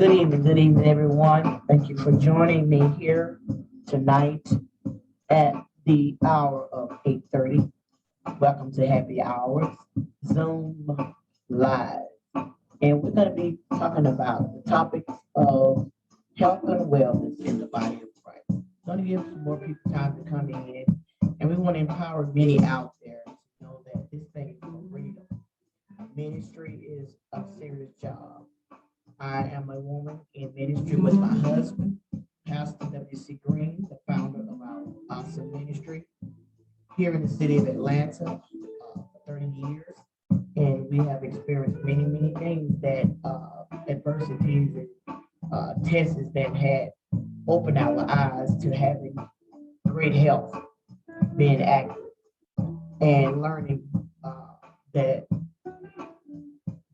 Good evening, everyone. Thank you for joining me here tonight at the hour of 8:30. Welcome to Happy Hours, Zoom Live. And we're going to be talking about the topics of health and wellness in the body of Christ. Going to give some more people time to come in, and we want to empower many out there to know that this thing is for real. Ministry is a serious job. I am a woman in ministry with my husband, Pastor W.C. Green, the founder of our awesome ministry here in the city of Atlanta for 30 years. And we have experienced many, many things that adversities and tests that had opened our eyes to having great health, being active, and learning that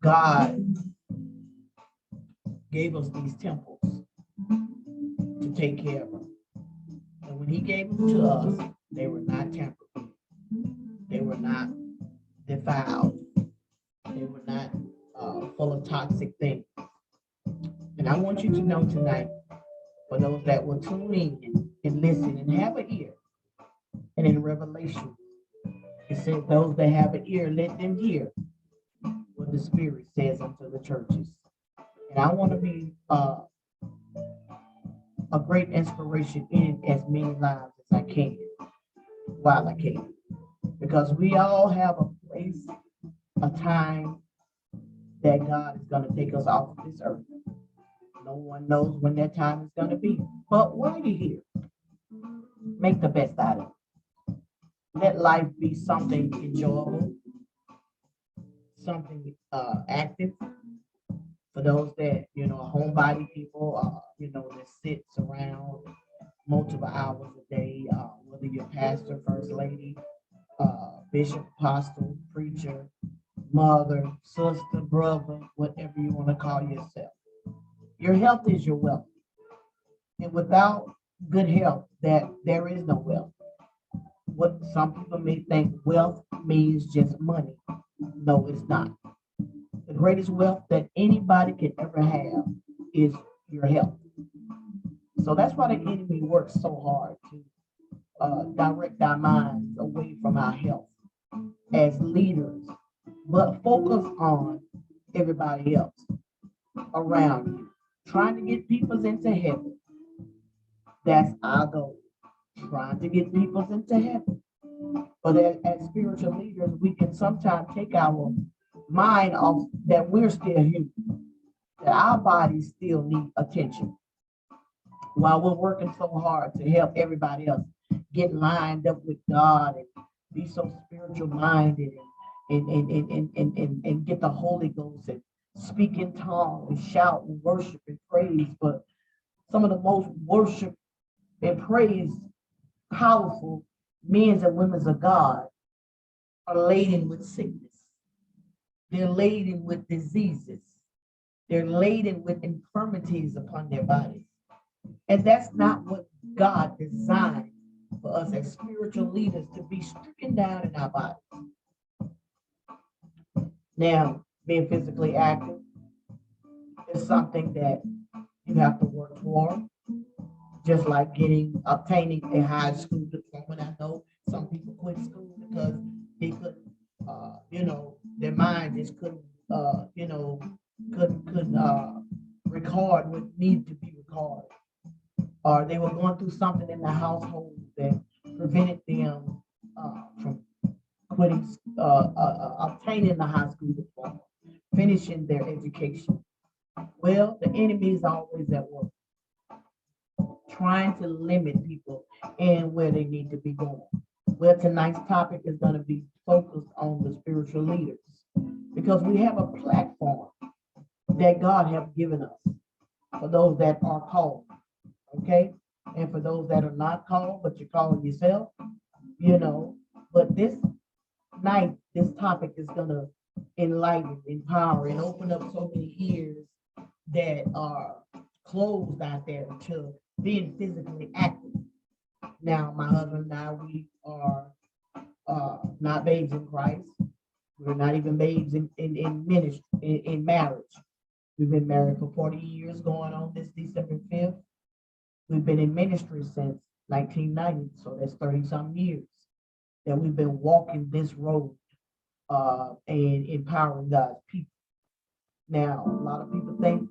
God gave us these temples to take care of them. And when he gave them to us, they were not tampered with. They were not defiled. They were not full of toxic things. And I want you to know tonight, for those that will tune in and listen and have an ear, and in Revelation, it says, those that have an ear, let them hear what the Spirit says unto the churches. And I want to be a great inspiration in as many lives as I can while I can. Because we all have a place, a time that God is going to take us off of this earth. No one knows when that time is going to be. But while you're here, make the best out of it. Let life be something enjoyable, something active. For those that, homebody people, that sits around multiple hours a day, whether you're pastor, first lady, bishop, apostle, preacher, mother, sister, brother, whatever you want to call yourself. Your health is your wealth. And without good health, there is no wealth. What some people may think wealth means just money. No, it's not. The greatest wealth that anybody can ever have is your health. So that's why the enemy works so hard to direct our minds away from our health as leaders, but focus on everybody else around you, trying to get people into heaven. That's our goal, trying to get people into heaven. But as spiritual leaders, we can sometimes take our mind off that we're still human, that our bodies still need attention while we're working so hard to help everybody else get lined up with God and be so spiritual minded and get the Holy Ghost and speak in tongues and shout and worship and praise. But some of the most worship and praise powerful men and women of God are laden with sickness. They're laden with diseases. They're laden with infirmities upon their bodies. And that's not what God designed for us as spiritual leaders, to be stricken down in our bodies. Now, being physically active is something that you have to work for, just like obtaining a high school diploma. I know some people quit school because they couldn't, their mind just couldn't, record what needed to be recorded, or they were going through something in the household that prevented them from quitting, obtaining the high school diploma, finishing their education. Well, the enemy is always at work, trying to limit people and where they need to be going. Well, tonight's topic is going to be focused on the spiritual leaders, because we have a platform that God has given us for those that are called, okay? And for those that are not called, but you call yourself, but this night, this topic is going to enlighten, empower, and open up so many ears that are closed out there to being physically active. Now, my husband and I, we are not babes in Christ. We're not even babes in ministry, in marriage. We've been married for 40 years going on this December 5th. We've been in ministry since 1990, so that's 30 some years that we've been walking this road and empowering God's people. Now, a lot of people think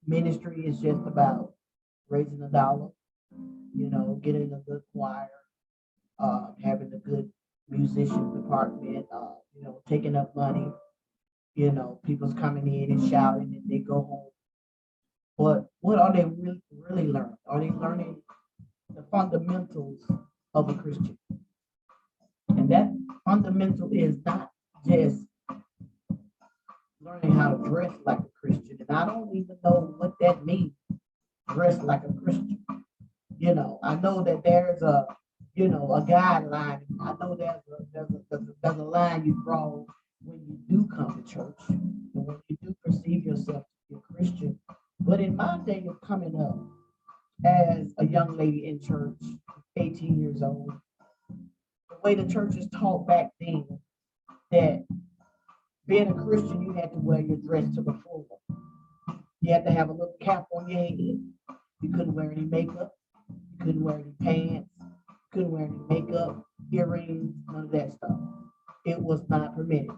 ministry is just about raising a dollar, getting a good choir, having a good musician department, taking up money, people's coming in and shouting and they go home. But what are they really learning? Are they learning the fundamentals of a Christian? And that fundamental is not just learning how to dress like a Christian. And I don't even know what that means, dress like a Christian. I know that there's a guideline. I know there's a line you draw when you do come to church and when you do perceive yourself to be a Christian. But in my day of coming up as a young lady in church, 18 years old, the way the church is taught back then, that being a Christian, you had to wear your dress to the full. You had to have a little cap on your head. You couldn't wear any makeup. You couldn't wear any pants. You couldn't wear any makeup, earrings, none of that stuff. It was not permitted.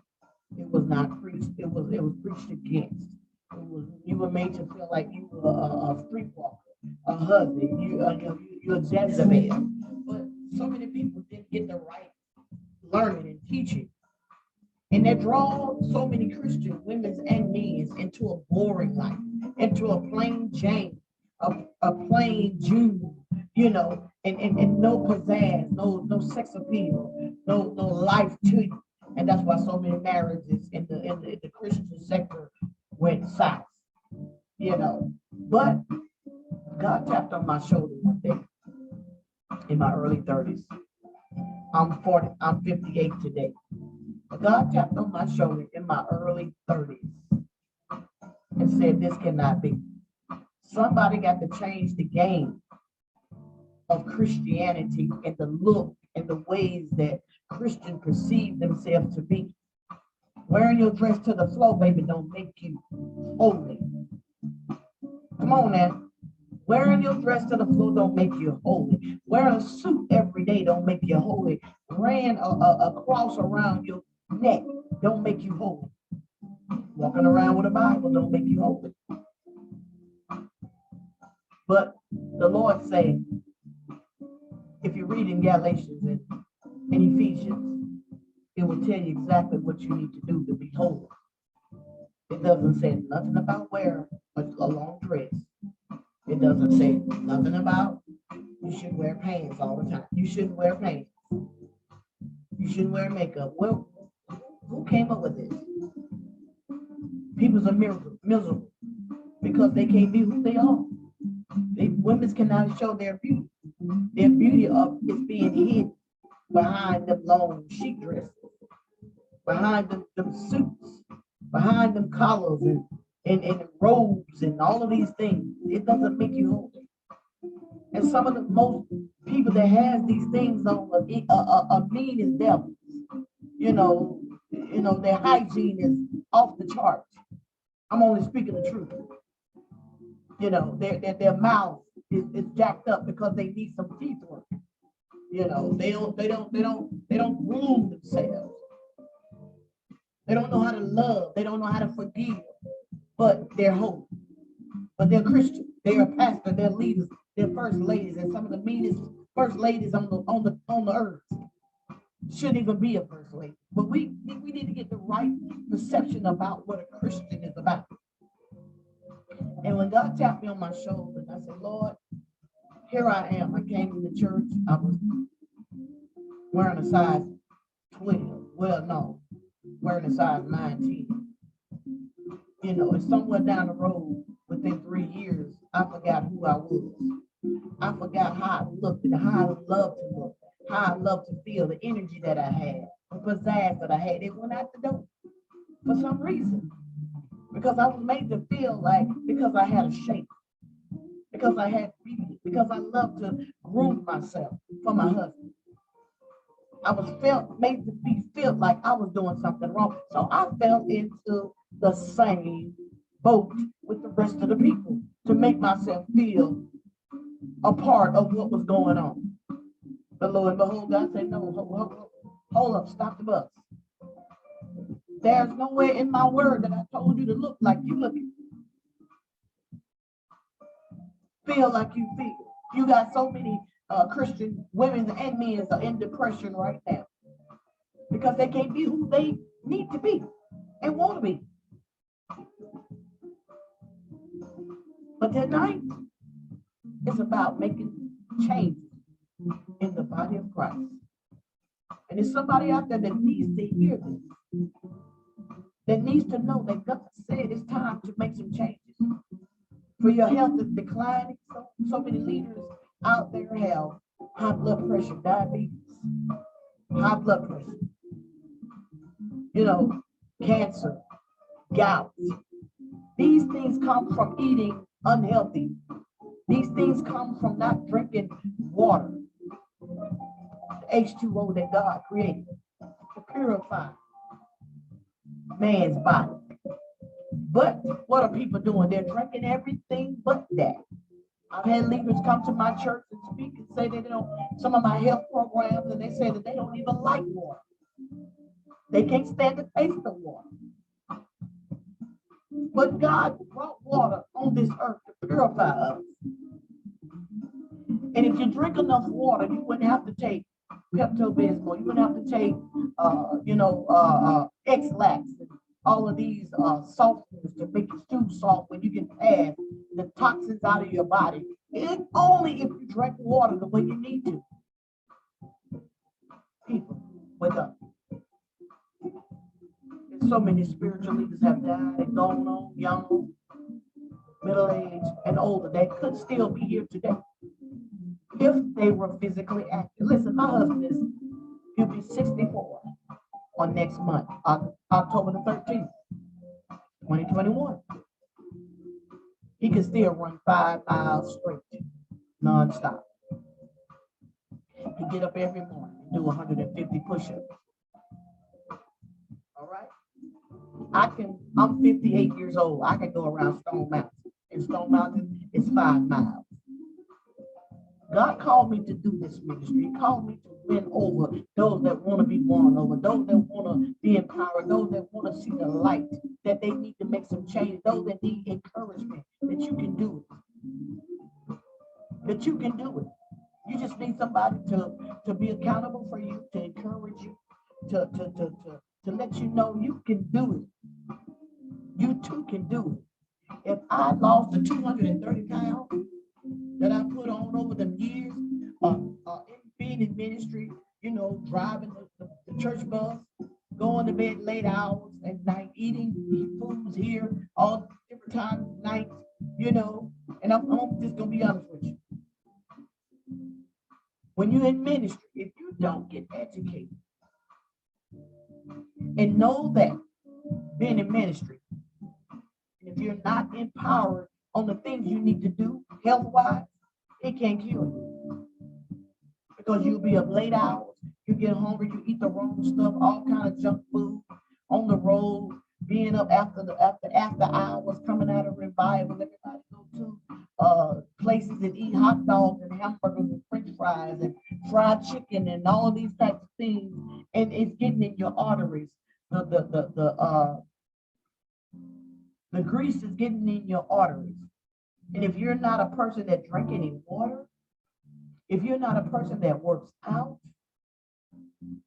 It was not preached. It was preached against. You were made to feel like you were a streetwalker, a husband. You're a Jezebel. But so many people didn't get the right learning and teaching. And that draws so many Christian women and men into a boring life, into a plain Jane, a plain Jew, and no pizzazz, no sex appeal, no life to you. And that's why so many marriages in the Christian sector went south, But God tapped on my shoulder one day in my early 30s. I'm 58 today. God tapped on my shoulder in my early 30s and said, this cannot be. Somebody got to change the game of Christianity and the look and the ways that Christians perceive themselves to be. Wearing your dress to the floor, baby, don't make you holy. Come on now. Wearing your dress to the floor don't make you holy. Wearing a suit every day don't make you holy. Wearing a cross around your neck don't make you holy. Walking around with a Bible don't make you holy. But the Lord said, if you read in Galatians and Ephesians, it will tell you exactly what you need to do to be holy. It doesn't say nothing about wearing a long dress. It doesn't say nothing about you should wear pants all the time. You shouldn't wear pants. You shouldn't wear makeup. Well, who came up with this? People are miserable because they can't be who they are. Women cannot show their beauty. Their beauty is being hidden behind them long sheet dresses, behind them suits, behind them collars and robes and all of these things. It doesn't make you holy. And some of the most people that has these things on are mean as devils. Their hygiene is off the charts. I'm only speaking the truth. Their mouth is jacked up because they need some teeth work. They don't groom themselves. They don't know how to love. They don't know how to forgive. But they're holy. But they're Christian. They're a pastor. They're leaders. They're first ladies, and some of the meanest first ladies on the earth shouldn't even be a first lady. But we need to get the right perception about what a Christian is about. And when God tapped me on my shoulder, I said, Lord, here I am. I came to the church. I was wearing a size 12. Well, no, wearing a size 19. And somewhere down the road, within 3 years, I forgot who I was. I forgot how I looked and how I loved to look, how I loved to feel, the energy that I had, the pizzazz that I had. It went out the door for some reason. Because I was made to feel like, because I had a shape, because I had beauty, because I loved to groom myself for my husband. I was made to feel like I was doing something wrong. So I fell into the same boat with the rest of the people to make myself feel a part of what was going on. But lo and behold, God said, no, hold up, stop the bus. There's nowhere in my word that I told you to look like you looking, feel like you feel. You got so many Christian women and men are in depression right now because they can't be who they need to be and want to be. But tonight, it's about making changes in the body of Christ. And there's somebody out there that needs to hear this, that needs to know that God said it's time to make some changes. For your health is declining. So many leaders out there have high blood pressure, diabetes, high blood pressure, cancer, gout. These things come from eating unhealthy. These things come from not drinking water, the H2O that God created to purify man's body. But what are people doing? They're drinking everything but that. I've had leaders come to my church and speak and say that some of my health programs, and they say that they don't even like water. They can't stand the taste of water. But God brought water on this earth to purify us. And if you drink enough water, you wouldn't have to take Pepto-Bismol. You wouldn't have to take, X-Lax, and all of these softeners to make your stew soft when you can pass the toxins out of your body. It's only if you drink water the way you need to. People, wake up. So many spiritual leaders have died and gone on, young, middle-aged, and older, that could still be here today if they were physically active. Listen, my husband he'll be 64 on next month, October the 13th, 2021. He can still run 5 miles straight, non-stop. He get up every morning and do 150 push-ups. All right? I'm 58 years old. I can go around Stone Mountain. And Stone Mountain is 5 miles. God called me to do this ministry. He called me to win over those that want to be won over, those that want to be empowered, those that want to see the light, that they need to make some change, those that need encouragement, that you can do it. That you can do it. You just need somebody to be accountable for you, to encourage you, to let you know you can do it. You too can do it. If I lost the 230 pounds that I put on over the years, being in ministry, driving the church bus, going to bed late hours at night, eating foods here, all different times of night, and I'm just gonna be honest with you. When you're in ministry, if you don't get educated and know that being in ministry, if you're not empowered on the things you need to do health-wise, it can't kill you. Because you'll be up late hours, you get hungry, you eat the wrong stuff, all kind of junk food on the road, being up after hours, coming out of revival, everybody go to places and eat hot dogs and hamburgers and french fries and fried chicken and all of these types of things, and it's getting in your arteries. The grease is getting in your arteries. And if you're not a person that drink any water, if you're not a person that works out,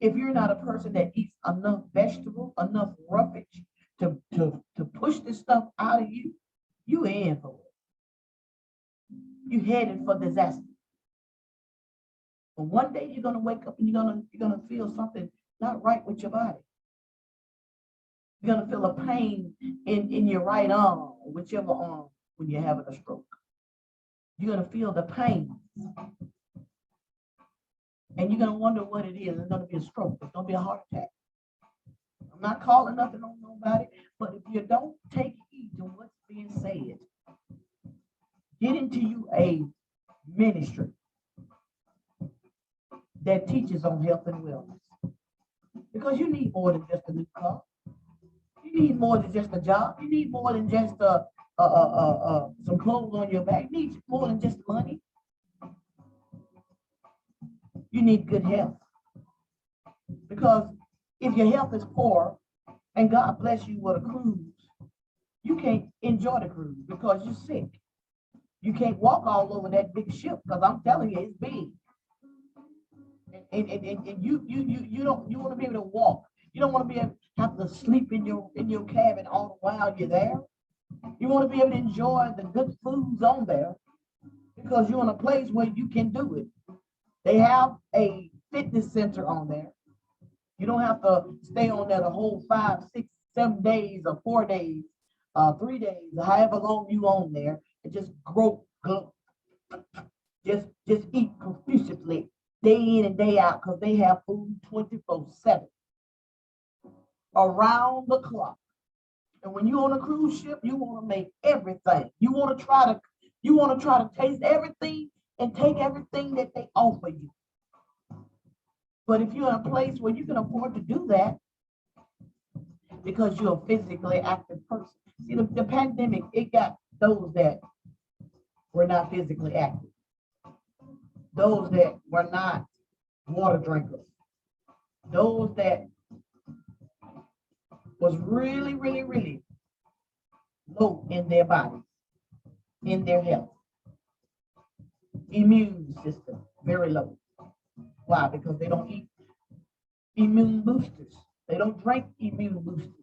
if you're not a person that eats enough vegetable, enough roughage to push this stuff out of you, you in for it. You headed for disaster. But one day you're gonna wake up and you're gonna feel something not right with your body. You're gonna feel a pain in your right arm, whichever arm, when you're having a stroke. You're gonna feel the pain. And you're gonna wonder what it is. It's gonna be a stroke. It's gonna be a heart attack. I'm not calling nothing on nobody, but if you don't take heed to what's being said, get into you a ministry that teaches on health and wellness. Because you need more than just a new car. You You need more than just a job. You need more than just some clothes on your back. You need more than just money. You need good health. Because if your health is poor and God bless you with a cruise, you can't enjoy the cruise because you're sick. You can't walk all over that big ship because I'm telling you, it's big. And you don't you want to be able to walk. You don't want to be able to have to sleep in your cabin all the while you're there. You want to be able to enjoy the good foods on there because you're in a place where you can do it. They have a fitness center on there. You don't have to stay on there the whole 5, 6, 7 days or 4 days, 3 days, however long you on there, and just just eat profusively day in and day out because they have food 24/7 around the clock. And when you're on a cruise ship, you want to make everything. You want to try to taste everything and take everything that they offer you. But if you're in a place where you can afford to do that because you're a physically active person. See, the pandemic, it got those that were not physically active. Those that were not water drinkers. Those that was really, really, really low in their bodies, in their health. Immune system, very low. Why? Because they don't eat immune boosters. They don't drink immune boosters.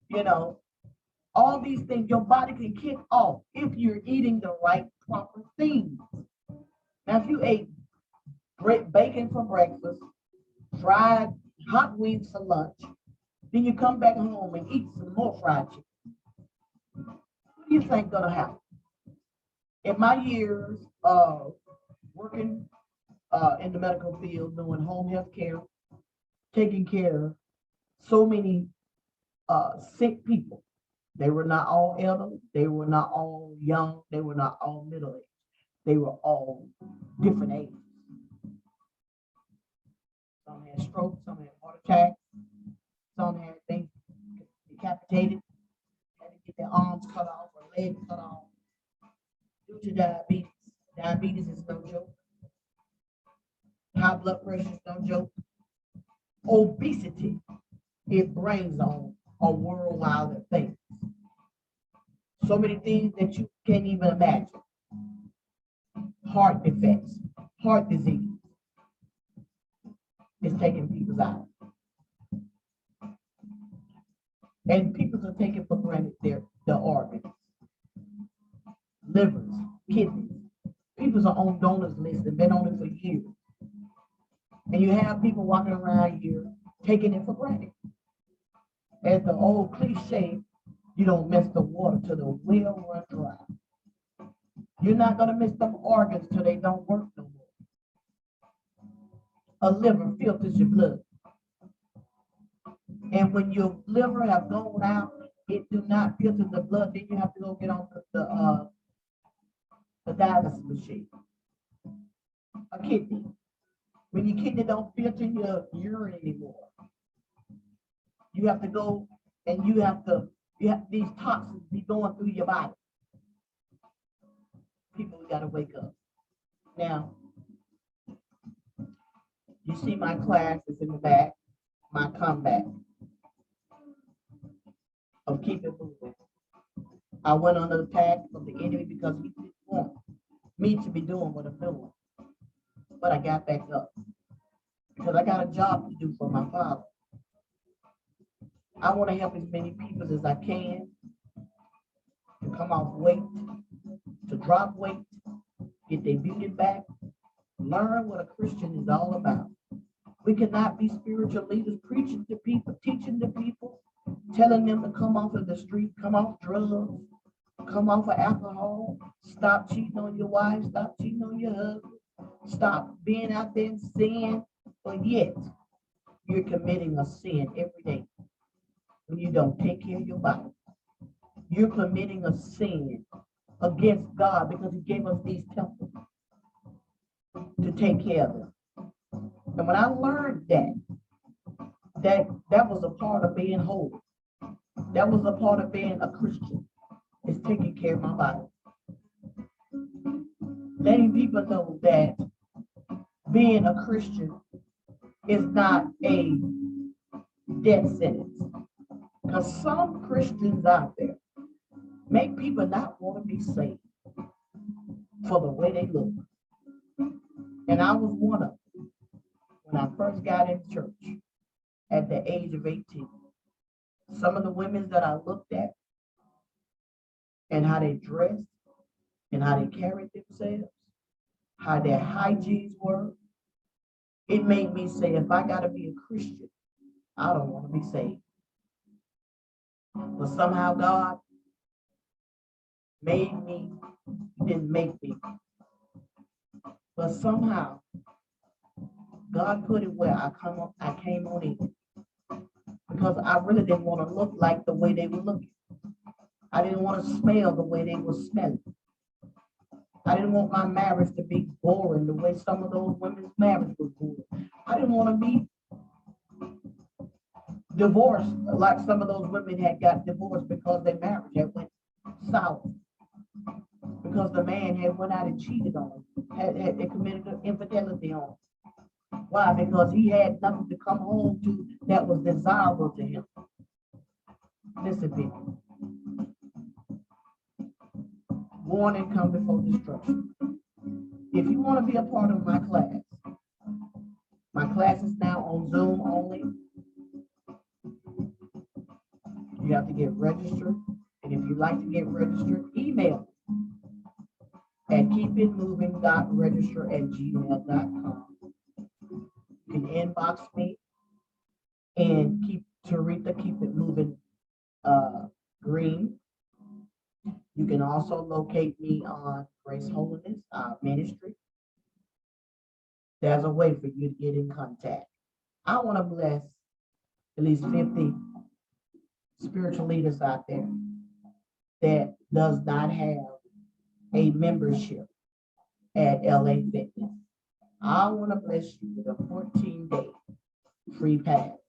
You know, all these things your body can kick off if you're eating the right, proper things. Now, if you ate great bacon for breakfast, fried hot wings for lunch, then you come back home and eat some more fried chicken, what do you think gonna happen? In my years of working in the medical field, doing home health care, taking care of so many sick people. They were not all elderly, they were not all young, they were not all middle aged. They were all different ages. Some had strokes, some had heart attacks, some had things decapitated, had to get their arms cut off or legs cut off due to diabetes. Diabetes is no joke. High blood pressure is no joke. Obesity, it brings on a worldwide of things. So many things that you can't even imagine. Heart defects, heart disease is taking people's out. And people are taking for granted their organs, livers, kidneys. People are on donors list and been on it for years. And you have people walking around here taking it for granted. As the old cliche, you don't miss the water till the well run dry. You're not going to miss them organs till they don't work no more. A liver filters your blood. And when your liver have gone out, it do not filter the blood. Then you have to go get on the dialysis machine. A kidney. When your kidney don't filter your urine anymore, you have to go and you have these toxins be going through your body. People got to wake up. Now, you see my class is in the back, my comeback of keep it moving. I went under attack from the enemy because he didn't want me to be doing what I'm doing. But I got back up because I got a job to do for my Father. I want to help as many people as I can to come off weight, to drop weight, get their beauty back, learn what a Christian is all about. We cannot be spiritual leaders preaching to people, teaching to people, telling them to come off of the street, come off drugs, come off of alcohol, stop cheating on your wife, stop cheating on your husband, stop being out there in sin, but yet you're committing a sin every day when you don't take care of your body. You're committing a sin against God because he gave us these temples to take care of them. And when I learned that was a part of being holy. That was a part of being a Christian, is taking care of my body. Letting people know that being a Christian is not a death sentence. Because some Christians out there make people not want to be saved for the way they look. And I was one of them when I first got in church at the age of 18. Some of the women that I looked at and how they dressed and how they carried themselves, how their hygienes were, it made me say, if I got to be a Christian, I don't want to be saved. But somehow God made me, he didn't make me. But somehow God put it where I came on in. Because I really didn't want to look like the way they were looking. I didn't want to smell the way they were smelling. I didn't want my marriage to be boring the way some of those women's marriage was boring. I didn't want to be divorced like some of those women had got divorced because their marriage had went south. Because the man had went out and cheated on them, had committed infidelity on them. Why? Because he had nothing to come home to that was desirable to him. Listen, people. Warning come before destruction. If you want to be a part of my class is now on Zoom only. You have to get registered. And if you'd like to get registered, email at keepitmoving.register@gmail.com. You can inbox me and keep Teretha, Keep It Moving Green. You can also locate me on Grace Holiness Ministry. There's a way for you to get in contact. I want to bless at least 50 spiritual leaders out there that does not have a membership at LA Fitness. I want to bless you with a 14-day free pass.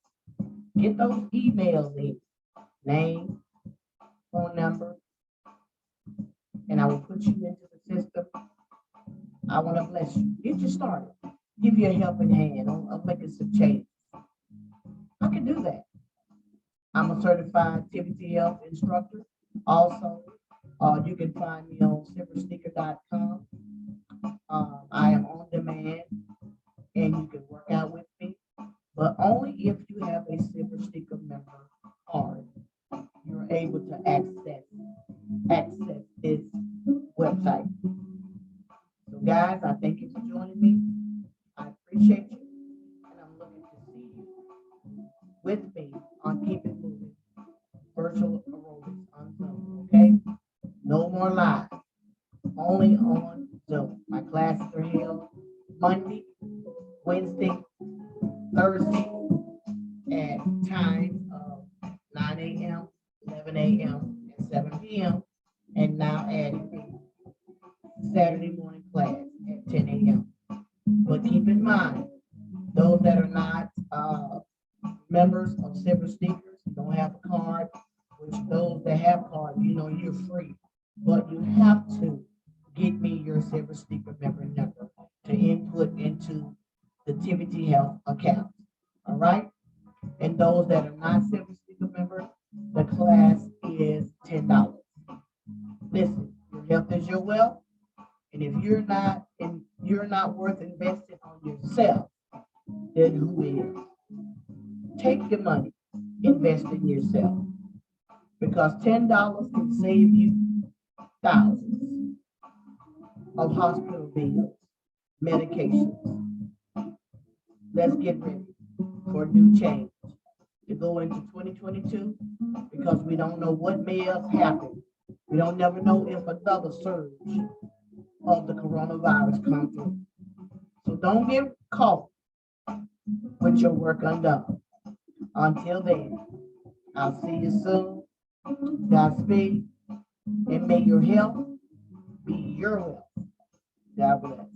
Get those emails in, name, phone number, and I will put you into the system. I want to bless you. Get you started. Give you a helping hand on making some changes. I can do that. I'm a certified activity health instructor. Also, you can find me on silversneaker.com. I am on demand and you can work out with me, but only if you have a Silver Sneaker member card, you're able to access this website. So guys, I thank you for joining me. I appreciate you, and I'm looking to see you with me on Keep It Moving virtual aerobics on Zoom, okay? No more live, only on Zoom. My classes are held Monday, Wednesday, Thursday at times of 9 a.m., 11 a.m., and 7 p.m. And now adding Saturday morning class at 10 a.m. But keep in mind, those that are not members of Silver Sneakers, don't have a card, which those that have cards, you're free. But you have to get me your Silver Sneaker member number to input into the Tivity Health account. All right? And those that are not Silver Sneaker members, the class is $10. Listen, your health is your wealth. And if you're not worth investing on yourself, then who is? Take your money, invest in yourself. Because $10 can save you thousands of hospital bills, medications. Let's get ready for a new change to go into 2022 because we don't know what may have happened. We don't never know if another surge of the coronavirus comes through. So don't get caught with your work undone. Until then, I'll see you soon. Godspeed, and may your health be your wealth. God bless.